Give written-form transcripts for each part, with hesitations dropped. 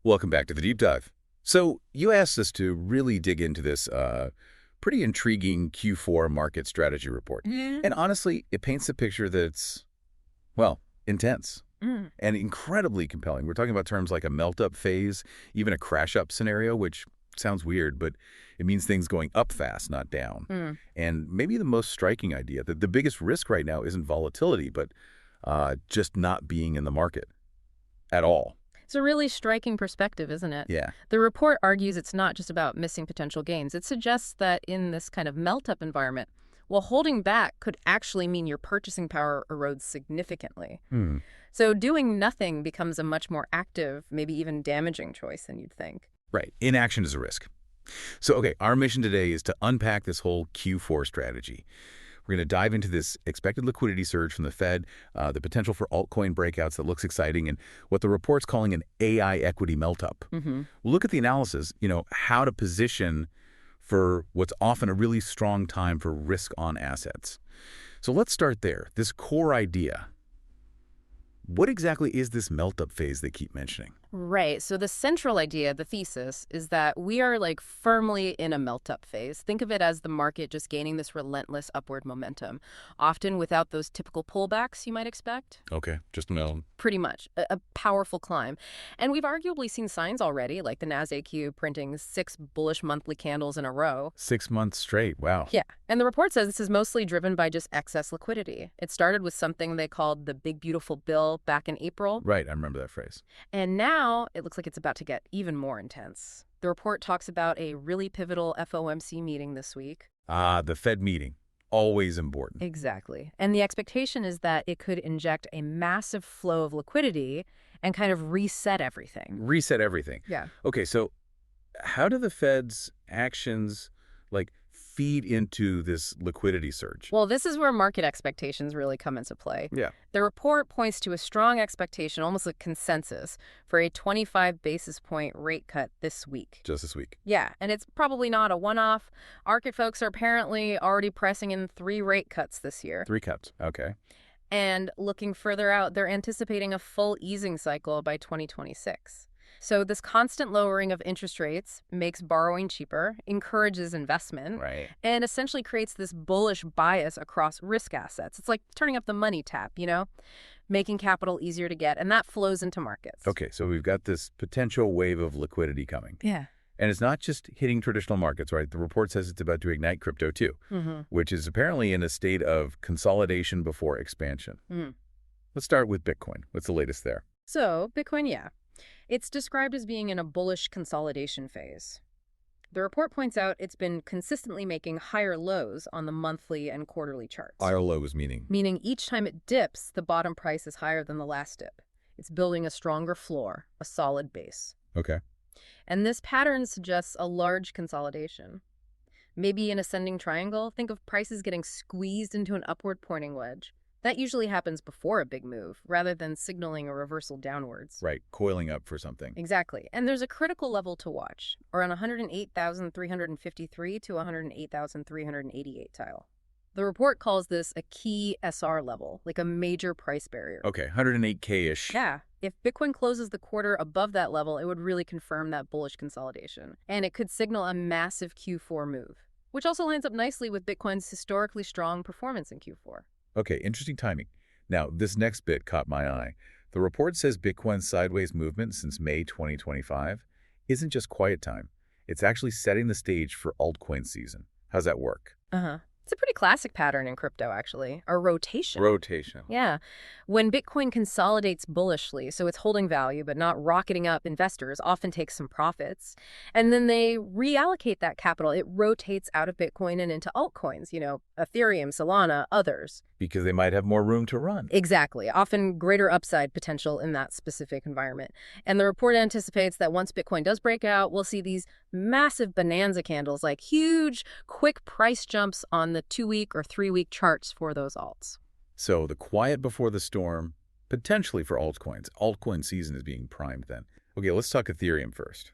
Welcome back to the Deep Dive. So you asked us to really dig into this pretty intriguing Q4 market strategy report. And honestly, it paints a picture that's, well, intense and incredibly compelling. We're talking about terms like a melt-up phase, even a crash-up scenario, which sounds weird, but it means things going up fast, not down. And maybe the most striking idea, that the biggest risk right now isn't volatility, but just not being in the market at all. It's a really striking perspective, isn't it? Yeah. The report argues it's not just about missing potential gains. It suggests that in this kind of melt-up environment, well, holding back could actually mean your purchasing power erodes significantly. So doing nothing becomes a much more active, maybe even damaging choice than you'd think. Right. Inaction is a risk. So, okay, our mission today is to unpack this whole Q4 strategy. We're going to dive into this expected liquidity surge from the Fed, the potential for altcoin breakouts that looks exciting, and what the report's calling an AI equity melt-up. We'll look at the analysis, how to position for what's often a really strong time for risk-on assets. So let's start there. This core idea. What exactly is this melt-up phase they keep mentioning? Right. So the central idea, the thesis, is that we are firmly in a melt-up phase. Think of it as the market just gaining this relentless upward momentum, often without those typical pullbacks you might expect. Okay, just melt. Pretty much. A powerful climb. And we've arguably seen signs already, like the NASDAQ printing 6 bullish monthly candles in a row. 6 months straight, wow. Yeah. And the report says this is mostly driven by just excess liquidity. It started with something they called the Big Beautiful Bill back in April. Right, I remember that phrase. And now it looks like it's about to get even more intense. The report talks about a really pivotal FOMC meeting this week. Ah, the Fed meeting. Always important. Exactly. And the expectation is that it could inject a massive flow of liquidity and kind of reset everything. Reset everything. Yeah. Okay, so how do the Fed's actions, feed into this liquidity surge? Well, this is where market expectations really come into play. Yeah. The report points to a strong expectation, almost a consensus, for a 25 basis point rate cut this week. Just this week. Yeah, and it's probably not a one-off. Market folks are apparently already pressing in 3 rate cuts this year. 3 cuts, okay. And looking further out, they're anticipating a full easing cycle by 2026. So this constant lowering of interest rates makes borrowing cheaper, encourages investment, Right. and essentially creates this bullish bias across risk assets. It's like turning up the money tap, making capital easier to get, and that flows into markets. Okay, so we've got this potential wave of liquidity coming. Yeah. And it's not just hitting traditional markets, right? The report says it's about to ignite crypto too, which is apparently in a state of consolidation before expansion. Let's start with Bitcoin. What's the latest there? So Bitcoin, yeah. It's described as being in a bullish consolidation phase. The report points out it's been consistently making higher lows on the monthly and quarterly charts. Higher lows meaning? Meaning each time it dips, the bottom price is higher than the last dip. It's building a stronger floor, a solid base. Okay. And this pattern suggests a large consolidation. Maybe an ascending triangle. Think of prices getting squeezed into an upward pointing wedge. That usually happens before a big move, rather than signaling a reversal downwards. Right, coiling up for something. Exactly. And there's a critical level to watch, around 108,353 to 108,388 tile. The report calls this a key SR level, like a major price barrier. Okay, 108K-ish. Yeah. If Bitcoin closes the quarter above that level, it would really confirm that bullish consolidation. And it could signal a massive Q4 move, which also lines up nicely with Bitcoin's historically strong performance in Q4. Okay, interesting timing. Now, this next bit caught my eye. The report says Bitcoin's sideways movement since May 2025 isn't just quiet time. It's actually setting the stage for altcoin season. How's that work? It's a pretty classic pattern in crypto, actually. A rotation. Rotation. Yeah. When Bitcoin consolidates bullishly, so it's holding value but not rocketing up, investors often take some profits. And then they reallocate that capital. It rotates out of Bitcoin and into altcoins, Ethereum, Solana, others. Because they might have more room to run. Exactly. Often greater upside potential in that specific environment. And the report anticipates that once Bitcoin does break out, we'll see these massive bonanza candles, like huge, quick price jumps on the 2-week or 3-week charts for those alts. So the quiet before the storm, potentially for altcoins. Altcoin season is being primed then. Okay, let's talk Ethereum first.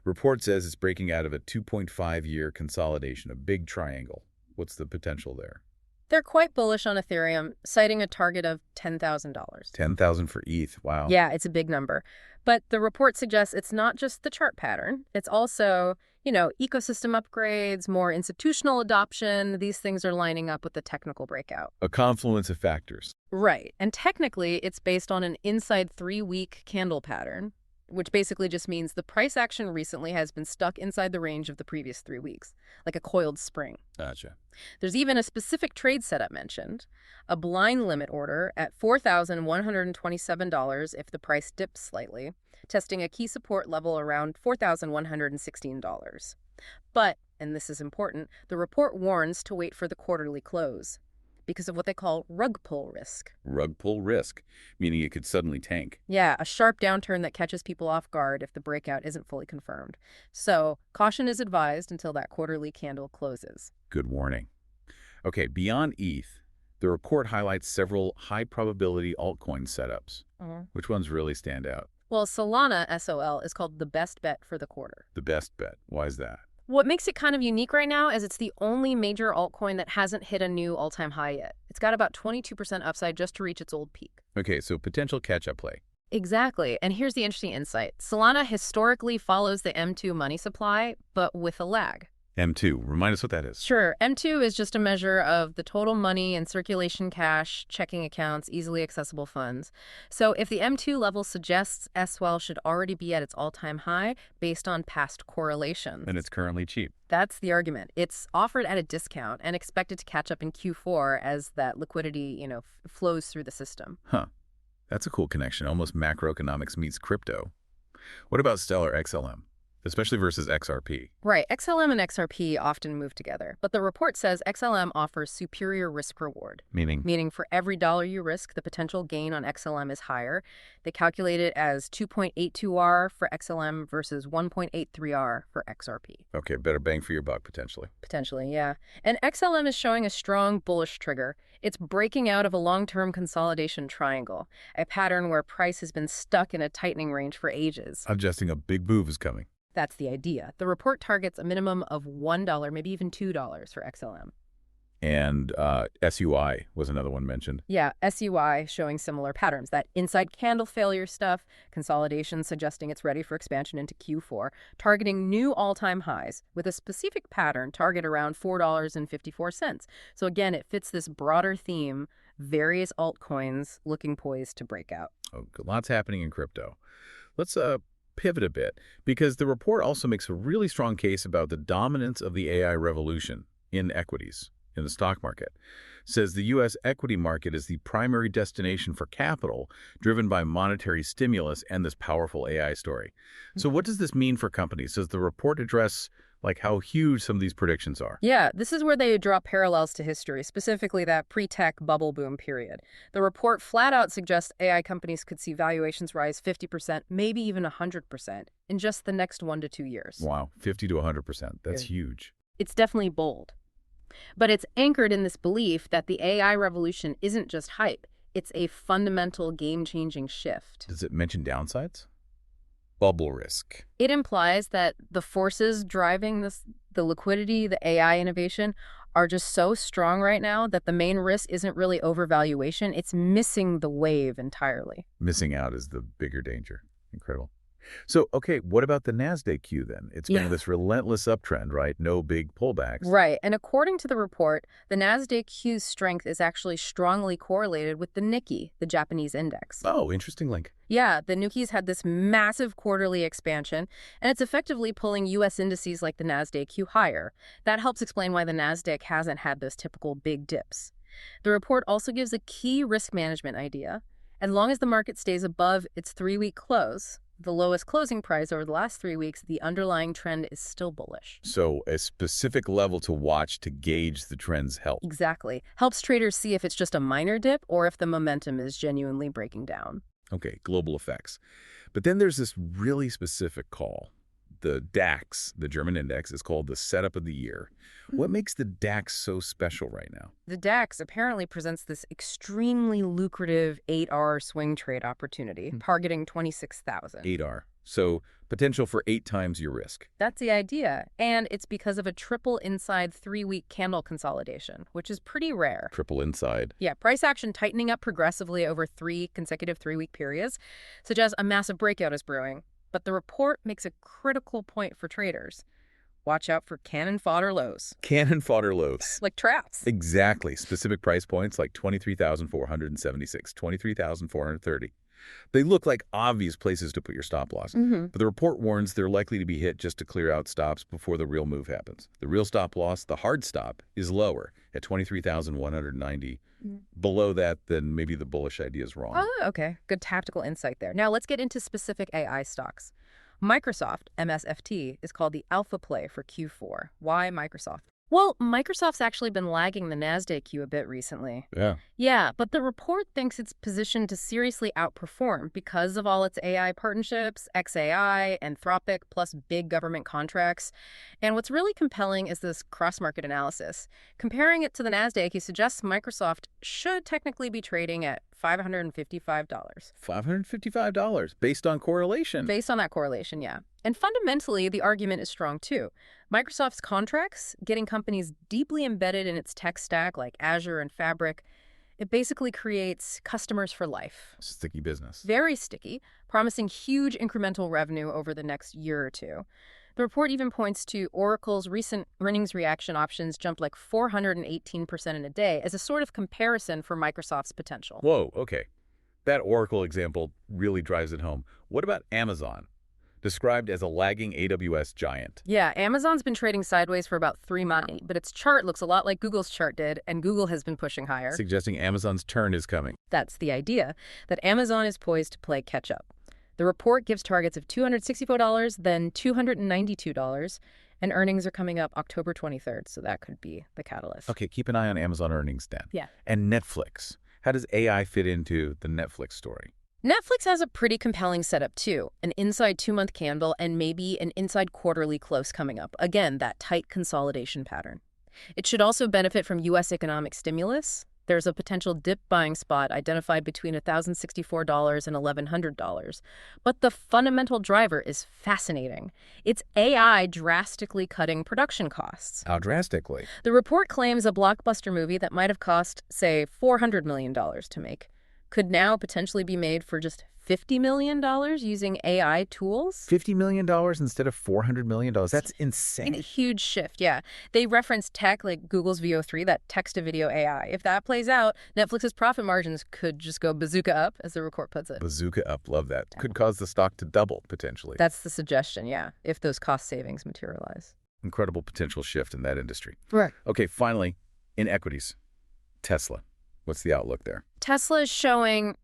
Report says it's breaking out of a 2.5-year consolidation, a big triangle. What's the potential there? They're quite bullish on Ethereum, citing a target of $10,000. 10,000 for ETH. Wow. Yeah, it's a big number. But the report suggests it's not just the chart pattern. It's also, ecosystem upgrades, more institutional adoption. These things are lining up with the technical breakout. A confluence of factors. Right. And technically, it's based on an inside 3-week candle pattern, which basically just means the price action recently has been stuck inside the range of the previous 3 weeks, like a coiled spring. Gotcha. There's even a specific trade setup mentioned, a blind limit order at $4,127 if the price dips slightly, testing a key support level around $4,116. But, and this is important, the report warns to wait for the quarterly close because of what they call rug pull risk. Rug pull risk, meaning it could suddenly tank. Yeah, a sharp downturn that catches people off guard if the breakout isn't fully confirmed. So, caution is advised until that quarterly candle closes. Good warning. Okay, beyond ETH, the report highlights several high-probability altcoin setups. Which ones really stand out? Well, Solana, SOL, is called the best bet for the quarter. The best bet. Why is that? What makes it kind of unique right now is it's the only major altcoin that hasn't hit a new all-time high yet. It's got about 22% upside just to reach its old peak. Okay, so potential catch-up play. Exactly. And here's the interesting insight. Solana historically follows the M2 money supply, but with a lag. M2, remind us what that is. Sure. M2 is just a measure of the total money and circulation cash, checking accounts, easily accessible funds. So if the M2 level suggests SOL should already be at its all-time high based on past correlations. And it's currently cheap. That's the argument. It's offered at a discount and expected to catch up in Q4 as that liquidity, flows through the system. Huh. That's a cool connection. Almost macroeconomics meets crypto. What about Stellar XLM? Especially versus XRP. Right. XLM and XRP often move together. But the report says XLM offers superior risk reward. Meaning for every dollar you risk, the potential gain on XLM is higher. They calculate it as 2.82R for XLM versus 1.83R for XRP. Okay, better bang for your buck, potentially. Potentially, yeah. And XLM is showing a strong bullish trigger. It's breaking out of a long-term consolidation triangle, a pattern where price has been stuck in a tightening range for ages. Suggesting a big move is coming. That's the idea. The report targets a minimum of $1, maybe even $2 for XLM. And SUI was another one mentioned. Yeah, SUI showing similar patterns. That inside candle failure stuff, consolidation suggesting it's ready for expansion into Q4, targeting new all-time highs with a specific pattern target around $4.54. So again, it fits this broader theme, various altcoins looking poised to break out. Oh, lots happening in crypto. Let's pivot a bit, because the report also makes a really strong case about the dominance of the AI revolution in equities, in the stock market. Says the U.S. equity market is the primary destination for capital, driven by monetary stimulus and this powerful AI story. So what does this mean for companies? Does the report address how huge some of these predictions are? Yeah, this is where they draw parallels to history, specifically that pre-tech bubble boom period. The report flat out suggests AI companies could see valuations rise 50%, maybe even 100% in just the next 1 to 2 years. Wow, 50 to 100%. That's huge. It's definitely bold. But it's anchored in this belief that the AI revolution isn't just hype. It's a fundamental game-changing shift. Does it mention downsides? Bubble risk. It implies that the forces driving the liquidity, the AI innovation, are just so strong right now that the main risk isn't really overvaluation. It's missing the wave entirely. Missing out is the bigger danger. Incredible. So, okay, what about the NASDAQ then? It's been this relentless uptrend, right? No big pullbacks. Right. And according to the report, the NASDAQ's strength is actually strongly correlated with the Nikkei, the Japanese index. Oh, interesting link. Yeah, the Nikkei's had this massive quarterly expansion, and it's effectively pulling U.S. indices like the NASDAQ higher. That helps explain why the NASDAQ hasn't had those typical big dips. The report also gives a key risk management idea. As long as the market stays above its 3-week close, the lowest closing price over the last 3 weeks, the underlying trend is still bullish. So a specific level to watch to gauge the trend's health. Exactly. Helps traders see if it's just a minor dip or if the momentum is genuinely breaking down. Okay, global effects. But then there's this really specific call. The DAX, the German index, is called the setup of the year. What makes the DAX so special right now? The DAX apparently presents this extremely lucrative 8R swing trade opportunity, targeting 26,000. 8R. So Potential for 8 times your risk. That's the idea. And it's because of a triple inside 3-week candle consolidation, which is pretty rare. Triple inside. Yeah, price action tightening up progressively over 3 consecutive 3-week periods suggests a massive breakout is brewing. But the report makes a critical point for traders. Watch out for cannon fodder lows. Cannon fodder lows. Like traps. Exactly. Specific price points like 23,476, 23,430. They look like obvious places to put your stop loss. But the report warns they're likely to be hit just to clear out stops before the real move happens. The real stop loss, the hard stop, is lower at 23,190. Below that, then maybe the bullish idea is wrong. Oh, okay. Good tactical insight there. Now let's get into specific AI stocks. Microsoft, MSFT, is called the alpha play for Q4. Why Microsoft? Well, Microsoft's actually been lagging the NASDAQ a bit recently. Yeah, but the report thinks it's positioned to seriously outperform because of all its AI partnerships, XAI, Anthropic, plus big government contracts. And what's really compelling is this cross-market analysis. Comparing it to the NASDAQ, he suggests Microsoft should technically be trading at $555. $555 based on correlation. Based on that correlation, yeah. And fundamentally, the argument is strong too. Microsoft's contracts, getting companies deeply embedded in its tech stack like Azure and Fabric, it basically creates customers for life. Sticky business. Very sticky, promising huge incremental revenue over the next year or two. The report even points to Oracle's recent earnings reaction options jumped like 418% in a day as a sort of comparison for Microsoft's potential. Whoa, okay. That Oracle example really drives it home. What about Amazon? Described as a lagging AWS giant. Yeah, Amazon's been trading sideways for about 3 months, but its chart looks a lot like Google's chart did, and Google has been pushing higher. Suggesting Amazon's turn is coming. That's the idea, that Amazon is poised to play catch-up. The report gives targets of $264, then $292, and earnings are coming up October 23rd, so that could be the catalyst. Okay, keep an eye on Amazon earnings then. Yeah. And Netflix. How does AI fit into the Netflix story? Netflix has a pretty compelling setup, too. An inside 2-month candle and maybe an inside quarterly close coming up. Again, that tight consolidation pattern. It should also benefit from U.S. economic stimulus. There's a potential dip buying spot identified between $1,064 and $1,100. But the fundamental driver is fascinating. It's AI drastically cutting production costs. How drastically? The report claims a blockbuster movie that might have cost, say, $400 million to make could now potentially be made for just $50 million using AI tools. $50 million instead of $400 million? That's insane. A huge shift, yeah. They reference tech like Google's VO3, that text-to-video AI. If that plays out, Netflix's profit margins could just go bazooka up, as the report puts it. Bazooka up, love that. Could cause the stock to double, potentially. That's the suggestion, yeah, if those cost savings materialize. Incredible potential shift in that industry. Right. Okay, finally, in equities, Tesla. What's the outlook there? Tesla is showing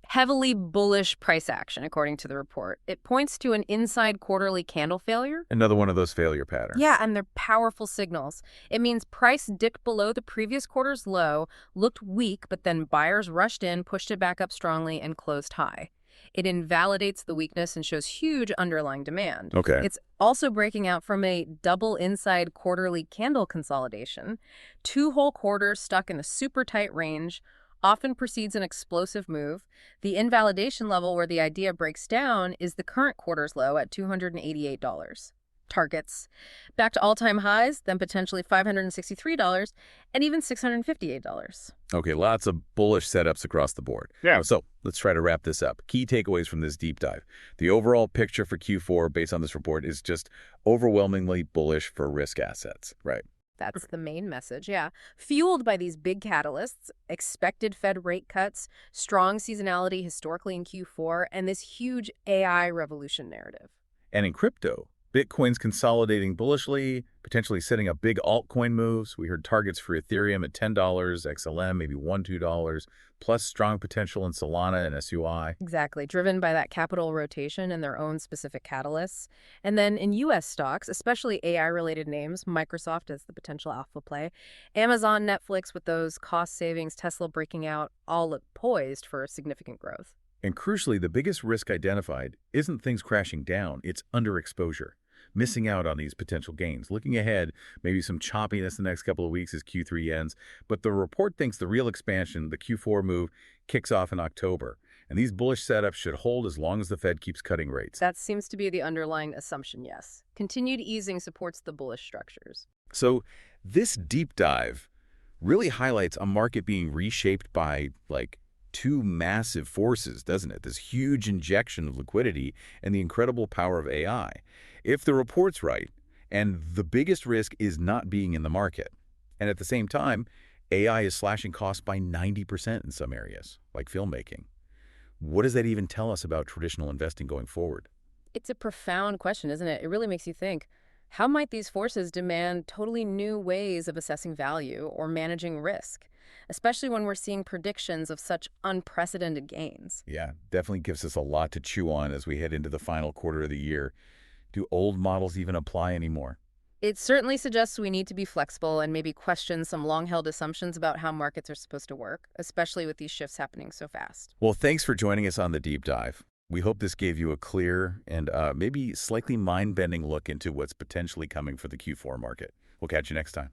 heavily bullish price action, according to the report. It points to an inside quarterly candle failure. Another one of those failure patterns. Yeah, and they're powerful signals. It means price dipped below the previous quarter's low, looked weak, but then buyers rushed in, pushed it back up strongly, and closed high. It invalidates the weakness and shows huge underlying demand. Okay. It's also breaking out from a double inside quarterly candle consolidation. 2 whole quarters stuck in a super tight range often precedes an explosive move. The invalidation level where the idea breaks down is the current quarter's low at $288. Targets back to all-time highs, then potentially $563 and even $658. Okay, lots of bullish setups across the board. Yeah. So let's try to wrap this up. Key takeaways from this deep dive. The overall picture for Q4 based on this report is just overwhelmingly bullish for risk assets. Right. That's the main message, yeah. Fueled by these big catalysts, expected Fed rate cuts, strong seasonality historically in Q4, and this huge AI revolution narrative. And in crypto, Bitcoin's consolidating bullishly, potentially setting up big altcoin moves. We heard targets for Ethereum at $10, XLM maybe $1, $2, plus strong potential in Solana and SUI. Exactly, driven by that capital rotation and their own specific catalysts. And then in U.S. stocks, especially AI-related names, Microsoft as the potential alpha play, Amazon, Netflix with those cost savings, Tesla breaking out, all look poised for significant growth. And crucially, the biggest risk identified isn't things crashing down, it's underexposure. Missing out on these potential gains. Looking ahead, maybe some choppiness the next couple of weeks as Q3 ends, but the report thinks the real expansion, the Q4 move, kicks off in October. And these bullish setups should hold as long as the Fed keeps cutting rates. That seems to be the underlying assumption, yes. Continued easing supports the bullish structures. So this deep dive really highlights a market being reshaped by, like, two massive forces, doesn't it? This huge injection of liquidity and the incredible power of AI. If the report's right, and the biggest risk is not being in the market, and at the same time, AI is slashing costs by 90% in some areas, like filmmaking. What does that even tell us about traditional investing going forward? It's a profound question, isn't it? It really makes you think, how might these forces demand totally new ways of assessing value or managing risk, especially when we're seeing predictions of such unprecedented gains? Yeah, definitely gives us a lot to chew on as we head into the final quarter of the year. Do old models even apply anymore? It certainly suggests we need to be flexible and maybe question some long-held assumptions about how markets are supposed to work, especially with these shifts happening so fast. Well, thanks for joining us on the deep dive. We hope this gave you a clear and maybe slightly mind-bending look into what's potentially coming for the Q4 market. We'll catch you next time.